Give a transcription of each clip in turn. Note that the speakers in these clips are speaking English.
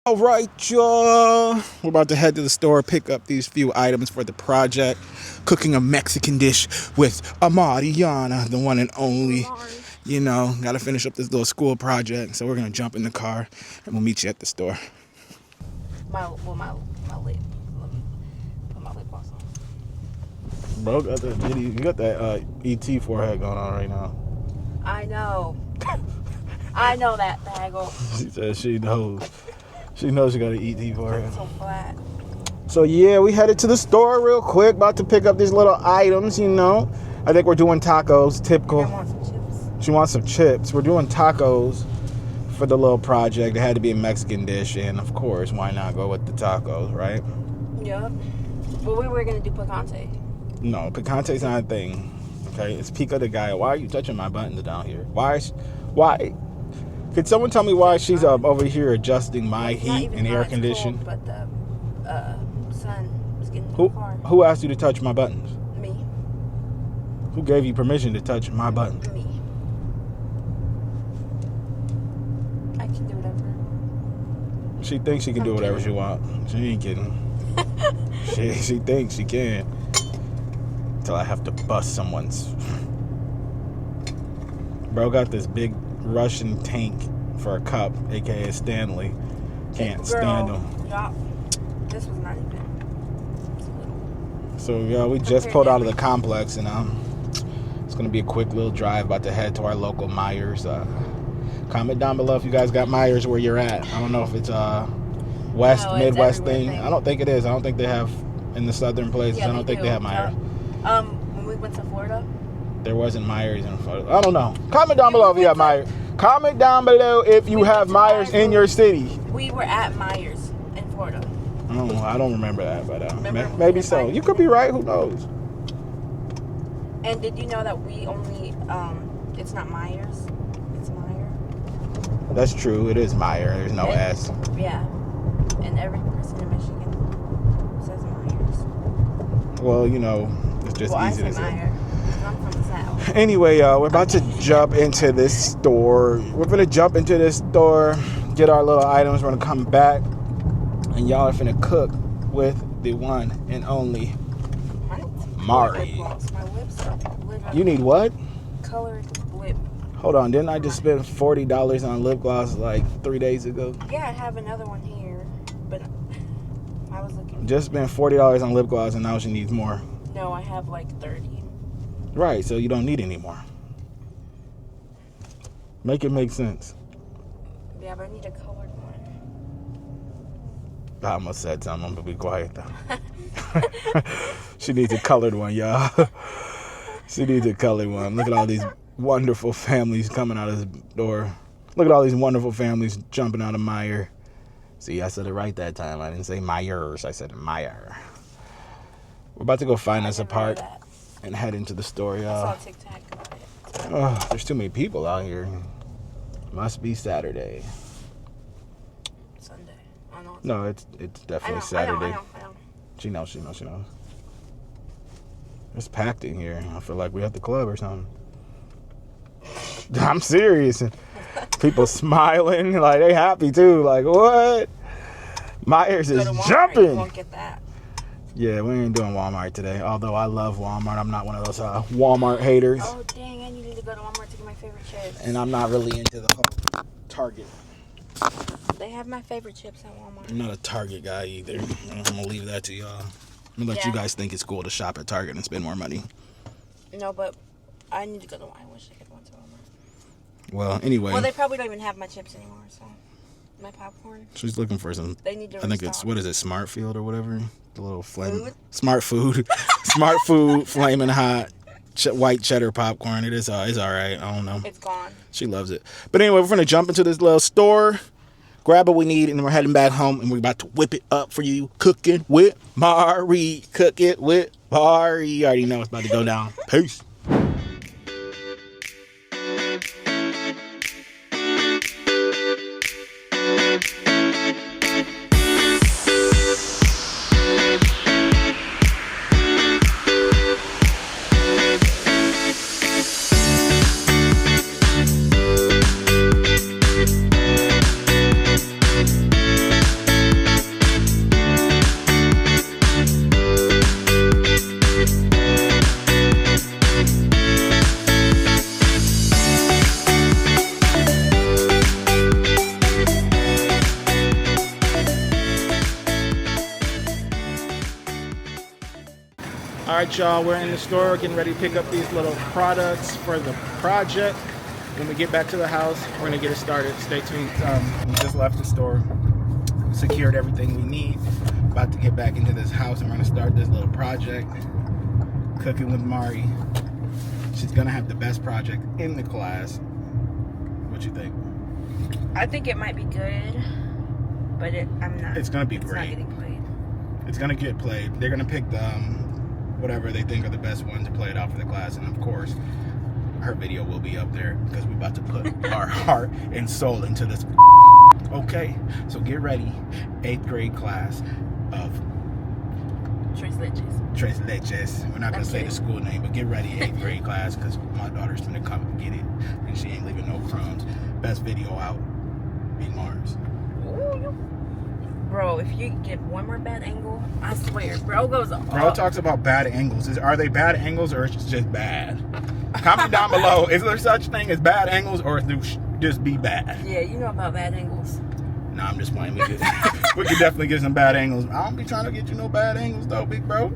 All right, y'all. We're about to head to the store, pick up these few items for the project. Cooking a Mexican dish with AMARIANA, the one and only. You know, gotta finish up this little school project. So we're gonna jump in the car and we'll meet you at the store. My lip. Let me put my lip gloss on. Bro, you got that ET forehead going on right now. I know. I know that bagel. She says she knows. She knows she got an ET forehead. It's so flat. So yeah, we headed to the store real quick. About to pick up these little items, you know. I think we're doing tacos, typical. I want some chips. She wants some chips. We're doing tacos for the little project. It had to be a Mexican dish, and of course, why not go with the tacos, right? Yep. But we were gonna do picante. No, picante's not a thing. Okay, it's pico de gallo. Why are you touching my buttons down here? Why? Could someone tell me why she's over here adjusting my heat and air condition? But the sun is getting in the car. Who asked you to touch my buttons? Me. Who gave you permission to touch my buttons? Me. I can do whatever. She thinks she can do whatever she wants. She ain't kidding. she thinks she can. Until I have to bust someone's. Bro got this big Russian tank for a cup, aka Stanley. Can't stand him. Yeah. This was not even. So yeah, we just pulled out of the complex, and it's gonna be a quick little drive. About to head to our local Myers. Comment down below if you guys got Myers where you're at. I don't know if it's Midwest thing. I don't think it is. I don't think they have in the southern places. Yeah, I don't think they have Myers. When we went to Florida, there wasn't Myers in Florida. I don't know. Comment down below if you have Myers. Comment down below if you have Myers in your city. We were at Myers in Florida. I don't remember that, but maybe so. You could be right. Who knows? And did you know that we only, it's not Myers, it's Meyer? That's true. It is Meyer. There's no S. Yeah. And every person in Michigan says Myers. Well, you know, it's just easy to say. Meyer. I'm from the South. Anyway, we're about to jump into this store. We're going to jump into this store, get our little items. We're going to come back, and y'all are finna cook with the one and only Mari. My lips are You need what? Colored lip. Hold on, didn't I just spend $40 on lip gloss like 3 days ago? Yeah, I have another one here, but I was looking. Just spent $40 on lip gloss, and now she needs more. No, I have like 30. Right, so you don't need any more. Make it make sense. Yeah, but I need a colored one. I almost said something, but be quiet though. She needs a colored one, y'all. She needs a colored one. Look at all these wonderful families coming out of the door. Look at all these wonderful families jumping out of Meyer. See, I said it right that time. I didn't say Myers. I said Meyer. We're about to go find us a park and head into the store, y'all. I saw TikTok about it. Oh, there's too many people out here. Must be Saturday. Sunday. I know. No, it's definitely Saturday. I know. She knows. It's packed in here. I feel like we at the club or something. I'm serious. People smiling, like they happy too. Like what? Myers is jumping. You won't get that. Yeah, we ain't doing Walmart today. Although I love Walmart, I'm not one of those Walmart haters. Oh dang! I needed to go to Walmart to get my favorite chips. And I'm not really into the whole Target. They have my favorite chips at Walmart. I'm not a Target guy either. I'm gonna leave that to y'all. I'm gonna let you guys think it's cool to shop at Target and spend more money. No, but I need to go to. I wish I could go to Walmart. Well, anyway. Well, they probably don't even have my chips anymore. So my popcorn. She's looking for some. They need to. I think it's what is it, Smartfield or whatever. The little flame. Food? Smart food. Smart food. Flaming hot. White cheddar popcorn. It's all right. I don't know. It's gone. She loves it. But anyway, we're gonna jump into this little store, grab what we need, and then we're heading back home, and we're about to whip it up for you. Cooking with Mari. Cook it with Mari. You already know it's about to go down. Peace. right, y'all, we're in the store getting ready to pick up these little products for the project. When we get back to the house, we're gonna get it started. Stay tuned. We just left the store, secured everything we need. About to get back into this house and we're gonna start this little project. Cooking with Mari. She's gonna have the best project in the class. What you think? I think it might be good, but I'm not. It's gonna be It's great. not getting played. It's gonna get played. They're gonna pick the whatever they think are the best one to play it out for the class, and of course, her video will be up there because we're about to put our heart and soul into this. Okay, so get ready. 8th grade class of Tres Leches. Tres Leches. We're not gonna say the school name, but get ready, 8th grade class, because my daughter's gonna come and get it, and she ain't leaving no crumbs. Best video out. Be Mars. Ooh, bro, if you get one more bad angle, I swear, bro goes off. Bro talks about bad angles. Are they bad angles or it's just bad? Comment down below. Is there such thing as bad angles or do just be bad? Yeah, you know about bad angles. Nah, I'm just playing. We could definitely get some bad angles. I don't be trying to get you no bad angles though, big bro.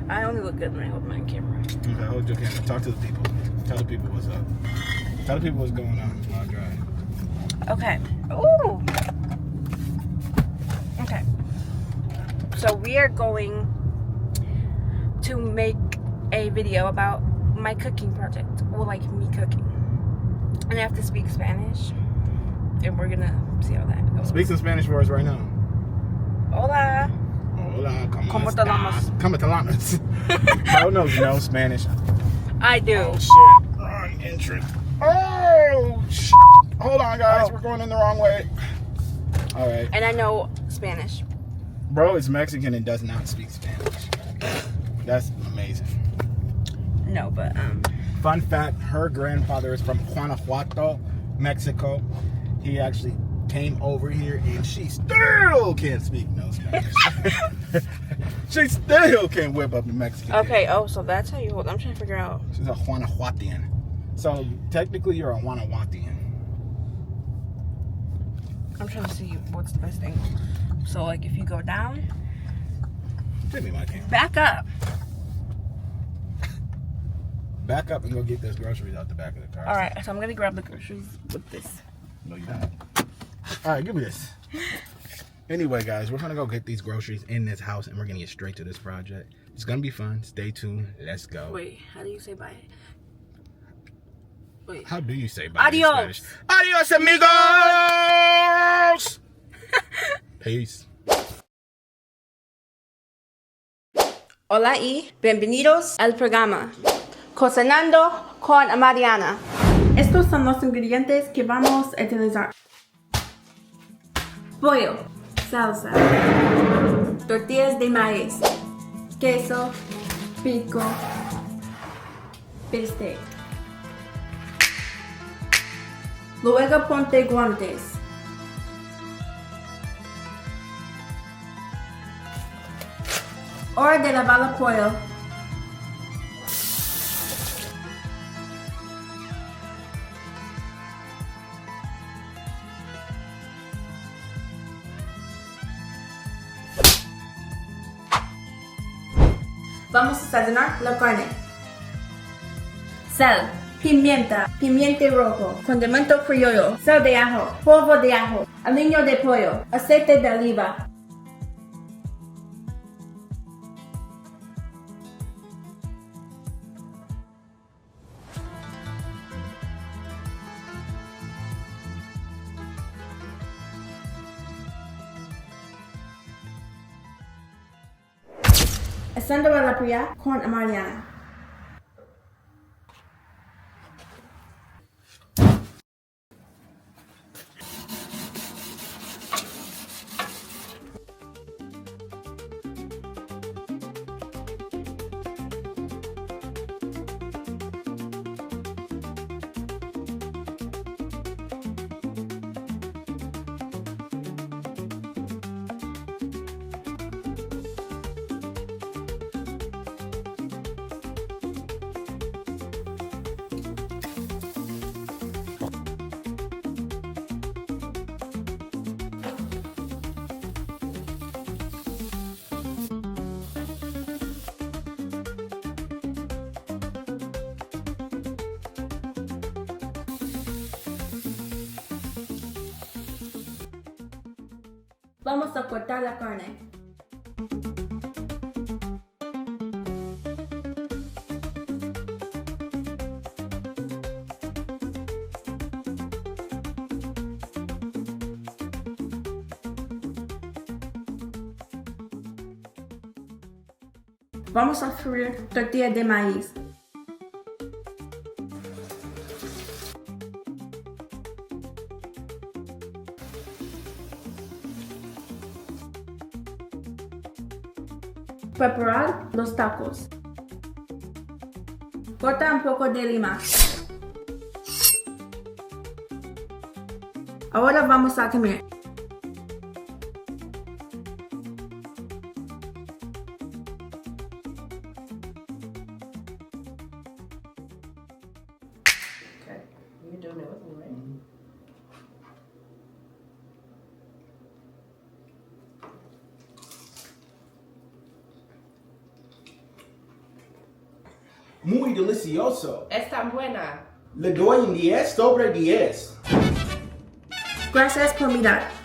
I only look good when I hold my camera. Okay, hold your camera. Talk to the people. Tell the people what's up. Tell the people what's going on while I drive. Okay. Ooh. Okay. So we are going to make a video about my cooking project. Well, like me cooking. And I have to speak Spanish. And we're gonna see how that goes. Speak some Spanish for us right now. Hola. Hola, ¿Cómo te llamas? ¿Cómo te llamas? Bro knows no Spanish. I do. Oh shit. Wrong entrance. Oh shit. Hold on, guys. We're going in the wrong way. All right. And I know Spanish. Bro is Mexican and does not speak Spanish. That's amazing. No, but Fun fact, her grandfather is from Guanajuato, Mexico. He actually came over here and she still can't speak no Spanish. She still can't whip up the Mexican. okay. Oh, so that's how you hold. I'm trying to figure out. She's a Guanajuatian. So technically you're a Guanajuatian. I'm trying to see what's the best angle. So like if you go down, Give me my camera. back up. Back up and go get those groceries out the back of the car. All right. So I'm gonna grab the groceries with this. No, you don't. All right, give me this. Anyway, guys, we're gonna go get these groceries in this house, and we're gonna get straight to this project. It's gonna be fun. Stay tuned. Let's go. Wait, how do you say bye? Wait. How do you say bye in Adios. Spanish? Adios, amigos. Peace. Hola y bienvenidos al programa Cocinando con AMARIANA. Estos son los ingredientes que vamos a utilizar. Pollo, salsa, tortillas de maíz, queso, pico, bistec. Luego ponte guantes. Hora de lavar el pollo. Vamos a sazonar la carne. Sal, pimienta, pimiento rojo, condimento criollo, sal de ajo, polvo de ajo, aliño de pollo, aceite de oliva. Ascendo a la playa con AMARIANA. Vamos a cortar la carne. Vamos a freír tortilla de maíz. Preparar los tacos. Corta un poco de lima. Ahora vamos a comer. Okay, you're doing it with me, right? Muy delicioso. Es tan buena. Le doy un 10 sobre 10. Gracias por mirar.